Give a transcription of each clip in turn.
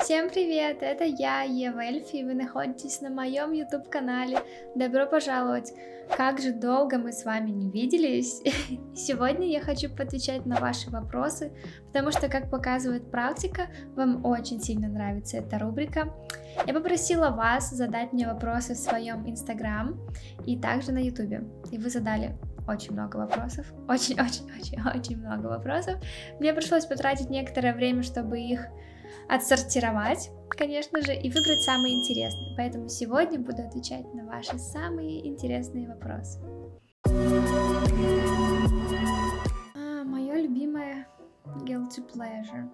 Всем привет! Это я, Ева Эльфи, и вы находитесь на моем YouTube-канале. Добро пожаловать! Как же долго мы с вами не виделись. Сегодня я хочу поотвечать на ваши вопросы, потому что, как показывает практика, вам очень сильно нравится эта рубрика. Я попросила вас задать мне вопросы в своем Instagram и также на YouTube. И вы задали очень много вопросов. Очень много вопросов. Мне пришлось потратить некоторое время, чтобы их отсортировать, конечно же, и выбрать самые интересные. Поэтому сегодня буду отвечать на ваши самые интересные вопросы. Мое любимое guilty pleasure.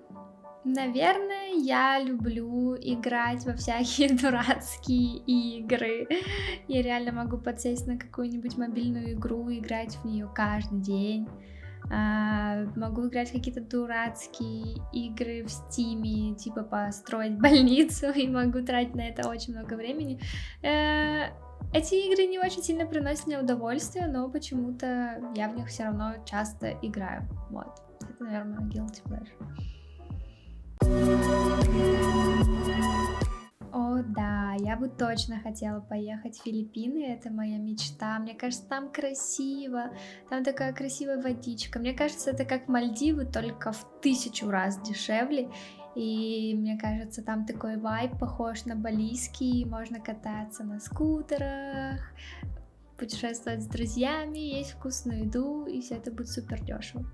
Наверное, я люблю играть во всякие дурацкие игры. Я реально могу подсесть на какую-нибудь мобильную игру и играть в нее каждый день. Могу играть в какие-то дурацкие игры в Стиме, типа построить больницу, и могу тратить на это очень много времени. Эти игры не очень сильно приносят мне удовольствие, но почему-то я в них все равно часто играю. Вот. Это, наверное, guilty pleasure. О, да, я бы точно хотела поехать в Филиппины, это моя мечта. Мне кажется, там красиво, там такая красивая водичка. Мне кажется, это как Мальдивы, только в 1000 раз дешевле. И мне кажется, там такой вайб похож на балийский, можно кататься на скутерах, путешествовать с друзьями, есть вкусную еду, и все это будет супер дешево.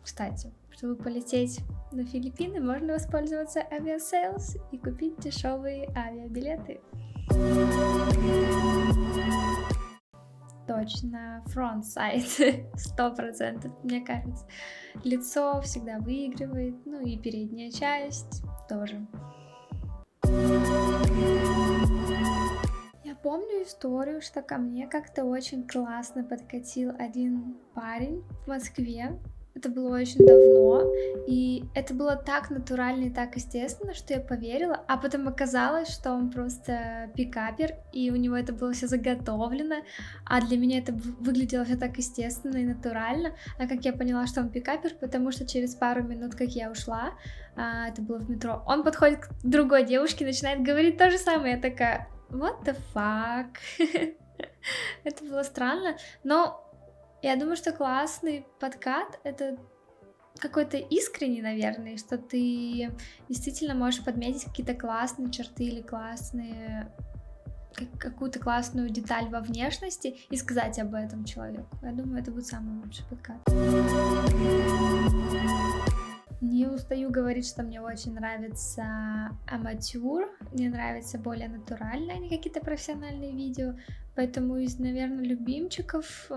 Кстати, чтобы полететь на Филиппины, можно воспользоваться авиасейлс и купить дешевые авиабилеты. Точно, фронт-сайд, 100%, мне кажется. Лицо всегда выигрывает, ну и передняя часть тоже. Я помню историю, что ко мне как-то очень классно подкатил один парень в Москве. Это было очень давно, и это было так натурально и так естественно, что я поверила, а потом оказалось, что он просто пикапер, и у него это было все заготовлено, а для меня это выглядело все так естественно и натурально, а как я поняла, что он пикапер, потому что через пару минут, как я ушла, это было в метро, он подходит к другой девушке и начинает говорить то же самое, я такая, what the fuck, это было странно, но я думаю, что классный подкат — это какой-то искренний, наверное, что ты действительно можешь подметить какие-то классные черты или какую-то классную деталь во внешности и сказать об этом человеку. Я думаю, это будет самый лучший подкат. Не устаю говорить, что мне очень нравится аматюр, мне нравится более натурально, а не какие-то профессиональные видео, поэтому из, наверное, любимчиков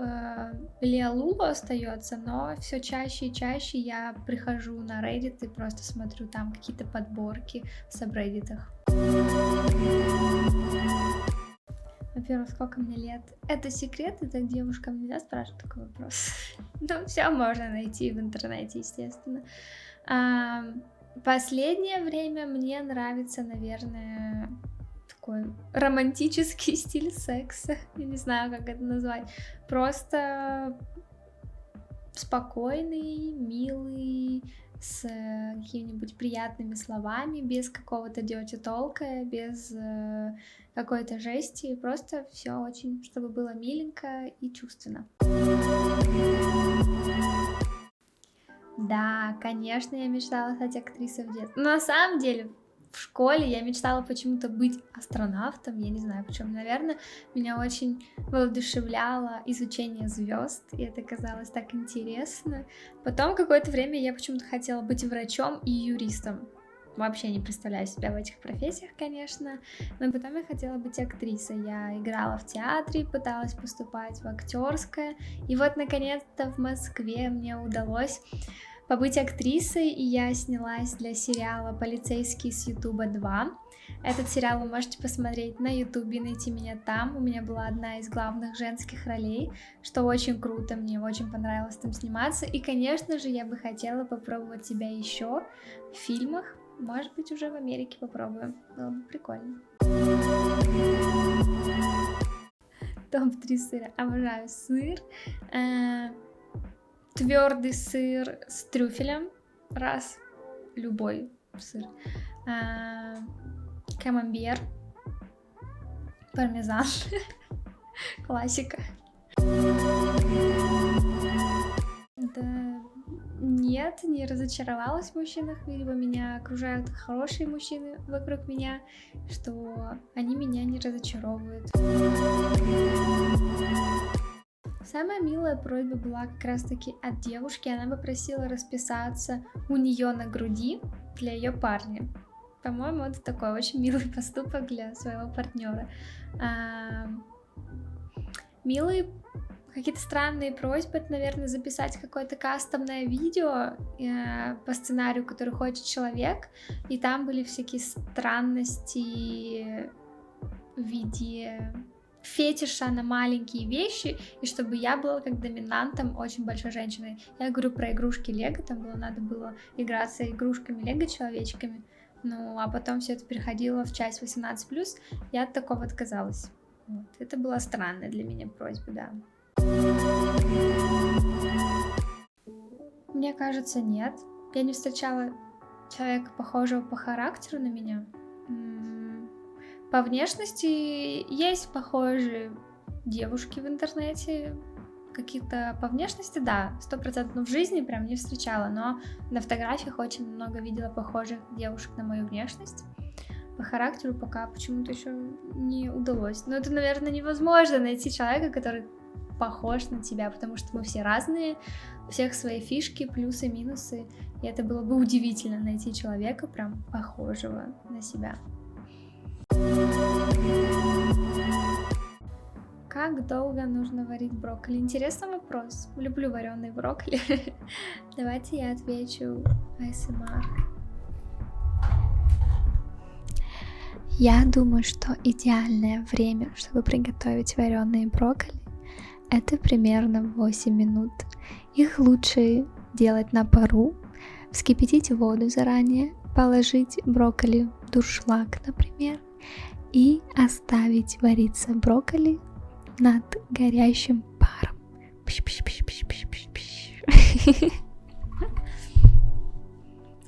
Лиалулу остается, но все чаще и чаще я прихожу на Reddit и просто смотрю там какие-то подборки в сабреддитах. Во-первых, сколько мне лет? Это секрет, это девушкам нельзя спрашивать такой вопрос. Ну, все можно найти в интернете, естественно. Последнее время мне нравится, наверное, такой романтический стиль секса. Я не знаю, как это назвать. Просто спокойный, милый, с какими-нибудь приятными словами, без какого-то dirty толка, без какой-то жести, просто все очень, чтобы было миленько и чувственно. Да, конечно, я мечтала стать актрисой в детстве. Но на самом деле, в школе я мечтала почему-то быть астронавтом, я не знаю почему. Наверное, меня очень воодушевляло изучение звезд, и это казалось так интересно. Потом какое-то время я почему-то хотела быть врачом и юристом. Вообще не представляю себя в этих профессиях, конечно, но потом я хотела быть актрисой. Я играла в театре, пыталась поступать в актерское, и вот наконец-то в Москве мне удалось побыть актрисой, и я снялась для сериала «Полицейский с Ютуба 2». Этот сериал вы можете посмотреть на Ютубе, найти меня там. У меня была одна из главных женских ролей, что очень круто, мне очень понравилось там сниматься. И, конечно же, я бы хотела попробовать себя еще в фильмах. Может быть, уже в Америке попробуем. Было бы прикольно. Топ-3 сыра. Обожаю сыр. Твердый сыр с трюфелем. Раз. Любой. сыр, камамбер, пармезан, классика. Да, нет, не разочаровалась в мужчинах, видимо, меня окружают хорошие мужчины вокруг меня, что они меня не разочаровывают. Самая милая просьба была как раз-таки от девушки. Она попросила расписаться у нее на груди для ее парня. По-моему, это такой очень милый поступок для своего партнера. Милые какие-то странные просьбы, это, наверное, записать какое-то кастомное видео по сценарию, который хочет человек, и там были всякие странности в виде фетиша на маленькие вещи, и чтобы я была как доминантом очень большой женщины. Я говорю про игрушки Лего, там надо было играться игрушками Лего, человечками, ну, а потом все это переходило в часть 18+, я от такого отказалась. Вот. Это была странная для меня просьба, да. Мне кажется, нет. Я не встречала человека, похожего по характеру на меня. По внешности есть похожие девушки в интернете. Какие-то по внешности, да, 100%, но в жизни прям не встречала. Но на фотографиях очень много видела похожих девушек на мою внешность. По характеру пока почему-то еще не удалось. Но это, наверное, невозможно найти человека, который похож на тебя, потому что мы все разные, у всех свои фишки, плюсы, минусы, и это было бы удивительно найти человека прям похожего на себя. Как долго нужно варить брокколи? Интересный вопрос. Люблю вареный брокколи. Давайте я отвечу ASMR. Я думаю, что идеальное время, чтобы приготовить вареные брокколи, это примерно 8 минут. Их лучше делать на пару, вскипятить воду заранее, положить брокколи в дуршлаг, например, и оставить вариться брокколи над горящим паром.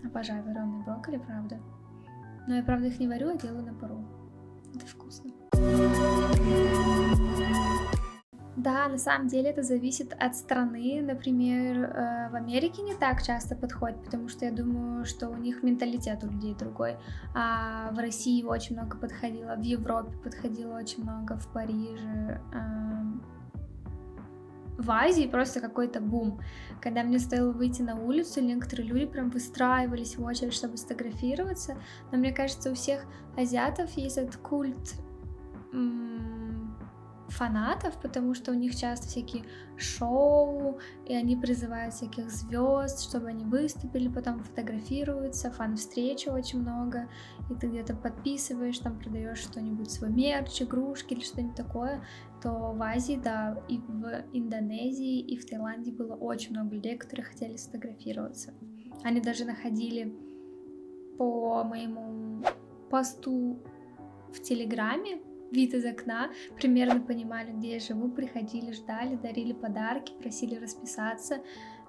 Обожаю вареные брокколи, правда. Но я, правда, их не варю, а делаю на пару. Это вкусно. Да, на самом деле это зависит от страны. Например, в Америке не так часто подходит, потому что я думаю, что у них менталитет у людей другой. А в России очень много подходило, в Европе подходило очень много, в Париже. В Азии просто какой-то бум. Когда мне стоило выйти на улицу, некоторые люди прям выстраивались в очередь, чтобы сфотографироваться. Но мне кажется, у всех азиатов есть этот культ фанатов, потому что у них часто всякие шоу, и они призывают всяких звезд, чтобы они выступили, потом фотографируются, фан-встречи очень много, и ты где-то подписываешь, там продаешь что-нибудь, свой мерч, игрушки или что-нибудь такое, то в Азии, да, и в Индонезии, и в Таиланде было очень много людей, которые хотели сфотографироваться. Они даже находили по моему посту в Телеграме вид из окна, примерно понимали, где я живу, приходили, ждали, дарили подарки, просили расписаться.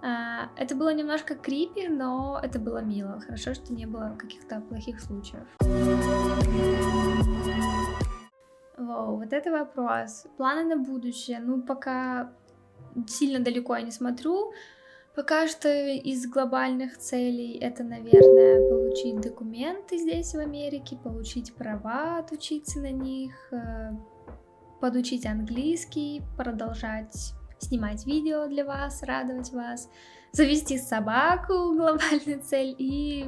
Это было немножко крипи, но это было мило. Хорошо, что не было каких-то плохих случаев. Воу, вот это вопрос. Планы на будущее. Ну, пока сильно далеко я не смотрю. Пока что из глобальных целей это, наверное, получить документы здесь, в Америке, получить права, отучиться на них, подучить английский, продолжать снимать видео для вас, радовать вас, завести собаку, глобальная цель, и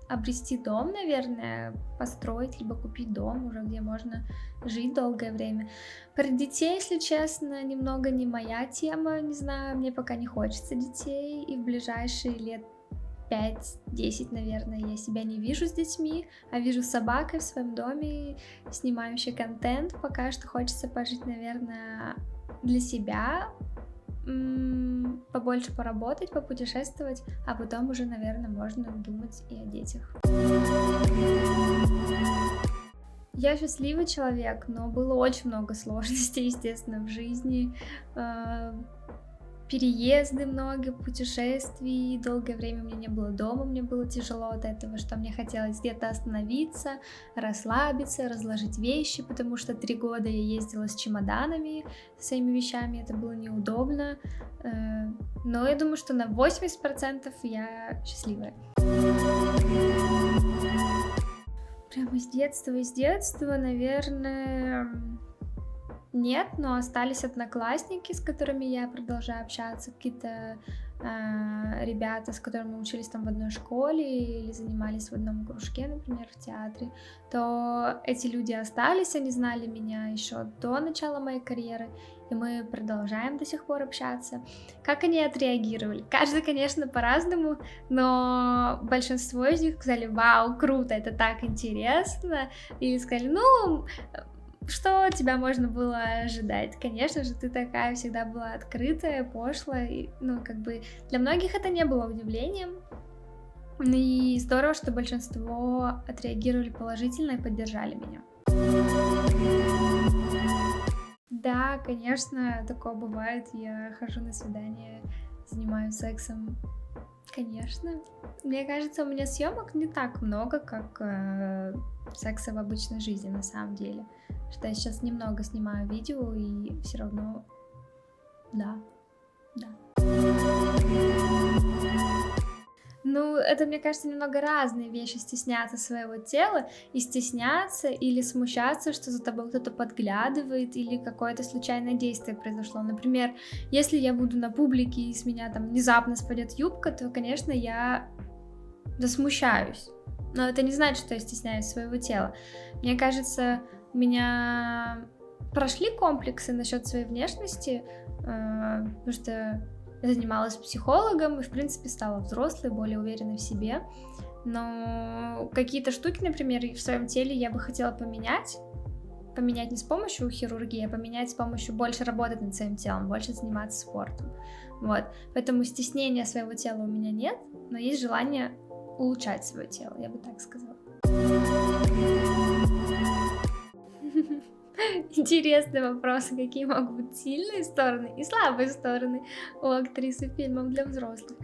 обрести дом, наверное, построить, либо купить дом уже, где можно жить долгое время. Про детей, если честно, немного не моя тема, не знаю, мне пока не хочется детей, и в ближайшие лет 5-10, наверное, я себя не вижу с детьми, а вижу с собакой в своем доме, снимающей контент. Пока что хочется пожить, наверное, для себя, побольше поработать, попутешествовать, а потом уже, наверное, можно думать и о детях. Я счастливый человек, но было очень много сложностей, естественно, в жизни. переезды много, путешествий, долгое время у меня не было дома, мне было тяжело от этого, что мне хотелось где-то остановиться, расслабиться, разложить вещи, потому что 3 года я ездила с чемоданами, со своими вещами, это было неудобно, но я думаю, что на 80% я счастливая. Прямо из детства, наверное... Нет, но остались одноклассники, с которыми я продолжаю общаться, какие-то ребята, с которыми мы учились там в одной школе или занимались в одном кружке, например, в театре, то эти люди остались, они знали меня еще до начала моей карьеры, и мы продолжаем до сих пор общаться. Как они отреагировали? Каждый, конечно, по-разному, но большинство из них сказали: «Вау, круто, это так интересно», или сказали: «Ну, что от тебя можно было ожидать? Конечно же, ты такая всегда была открытая, пошлая». И, ну, как бы для многих это не было удивлением. И здорово, что большинство отреагировали положительно и поддержали меня. Да, конечно, такое бывает. Я хожу на свидания, занимаюсь сексом. Конечно. Мне кажется, у меня съемок не так много, как секса в обычной жизни на самом деле. Что я сейчас немного снимаю видео, и все равно, да. Ну, это, мне кажется, немного разные вещи: стесняться своего тела и стесняться или смущаться, что за тобой кто-то подглядывает или какое-то случайное действие произошло. Например, если я буду на публике и с меня там внезапно спадет юбка, то, конечно, я засмущаюсь. Но это не значит, что я стесняюсь своего тела. Мне кажется, у меня прошли комплексы насчет своей внешности, потому что я занималась психологом и, в принципе, стала взрослой, более уверенной в себе. Но какие-то штуки, например, в своем теле я бы хотела поменять. Поменять не с помощью хирургии, а поменять с помощью больше работать над своим телом, больше заниматься спортом. Вот. Поэтому стеснения своего тела у меня нет, но есть желание улучшать свое тело, я бы так сказала. Интересный вопрос: какие могут быть сильные стороны и слабые стороны у актрисы фильмов для взрослых.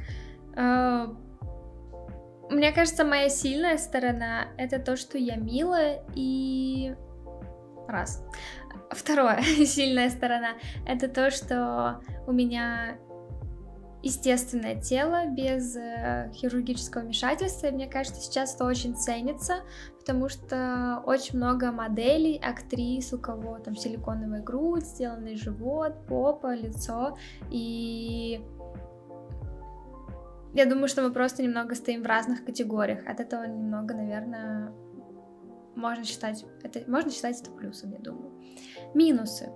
Мне кажется, моя сильная сторона — это то, что я милая и... Раз. Второе, сильная сторона — это то, что у меня естественное тело без хирургического вмешательства. И мне кажется, сейчас это очень ценится, потому что очень много моделей, актрис, у кого там силиконовая грудь, сделанный живот, попа, лицо. И я думаю, что мы просто немного стоим в разных категориях. От этого немного, наверное, можно считать это плюсом, я думаю. Минусы.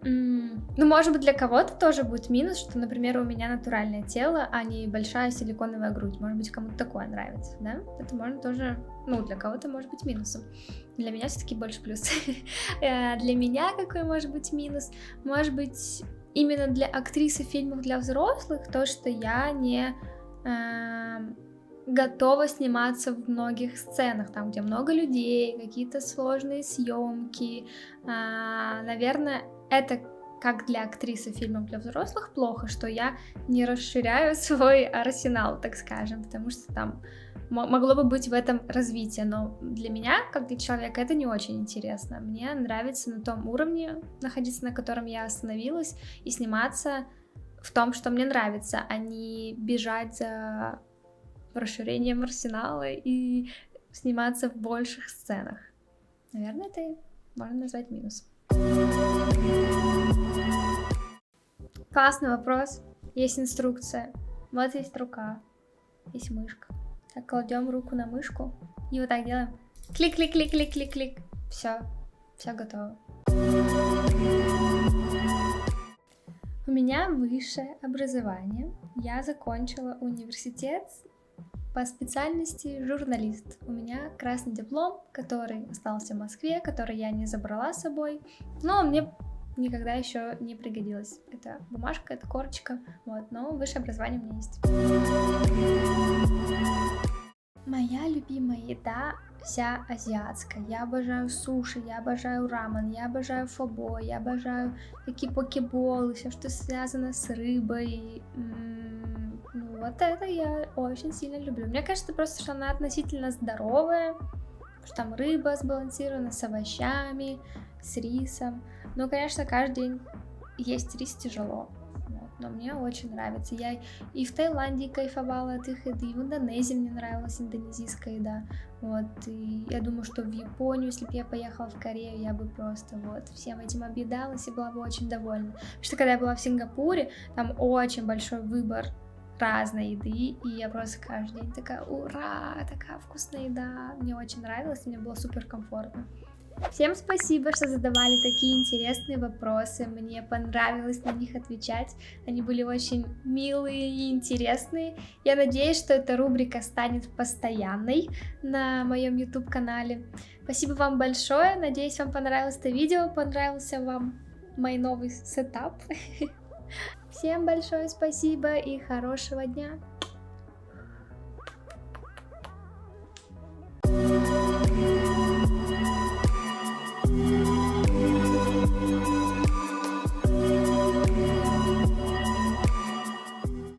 Ну, может быть, для кого-то тоже будет минус, что, например, у меня натуральное тело, а не большая силиконовая грудь. Может быть, кому-то такое нравится, да? Это можно тоже, ну, для кого-то может быть минусом. Для меня все-таки больше плюс. Для меня какой может быть минус? Может быть, именно для актрисы фильмов для взрослых то, что я не готова сниматься в многих сценах, там, где много людей, какие-то сложные съемки. Наверное, это как для актрисы фильмов для взрослых плохо, что я не расширяю свой арсенал, так скажем, потому что там могло бы быть в этом развитие, но для меня, как для человека, это не очень интересно. Мне нравится на том уровне находиться, на котором я остановилась, и сниматься в том, что мне нравится, а не бежать за расширением арсенала и сниматься в больших сценах. Наверное, это можно назвать минусом. Классный вопрос. Есть инструкция. Вот есть рука, есть мышка. Так, кладем руку на мышку и вот так делаем. Клик-клик-клик-клик-клик-клик. Все готово. У меня высшее образование. Я закончила университет по специальности журналист. У меня красный диплом, который остался в Москве, который я не забрала с собой, но мне никогда еще не пригодилось. Это бумажка, это корочка, вот, но высшее образование у меня есть. Моя любимая еда вся азиатская. Я обожаю суши, я обожаю рамен, я обожаю фобо, я обожаю такие покеболы, все, что связано с рыбой. Ну, вот это я очень сильно люблю. Мне кажется просто, что она относительно здоровая, потому что там рыба сбалансирована с овощами, с рисом. Но, конечно, каждый день есть рис тяжело. Вот, но мне очень нравится. Я и в Таиланде кайфовала от их еды, и в Индонезии мне нравилась индонезийская еда. Вот, и я думаю, что в Японию, если бы я поехала в Корею, я бы просто вот всем этим объедалась и была бы очень довольна. Потому что когда я была в Сингапуре, там очень большой выбор разной еды, и я просто каждый день такая, ура, такая вкусная еда. Мне очень нравилось, мне было супер комфортно. Всем спасибо, что задавали такие интересные вопросы. Мне понравилось на них отвечать. Они были очень милые и интересные. Я надеюсь, что эта рубрика станет постоянной на моем YouTube-канале. Спасибо вам большое. Надеюсь, вам понравилось это видео, понравился вам мой новый сетап. Всем большое спасибо и хорошего дня.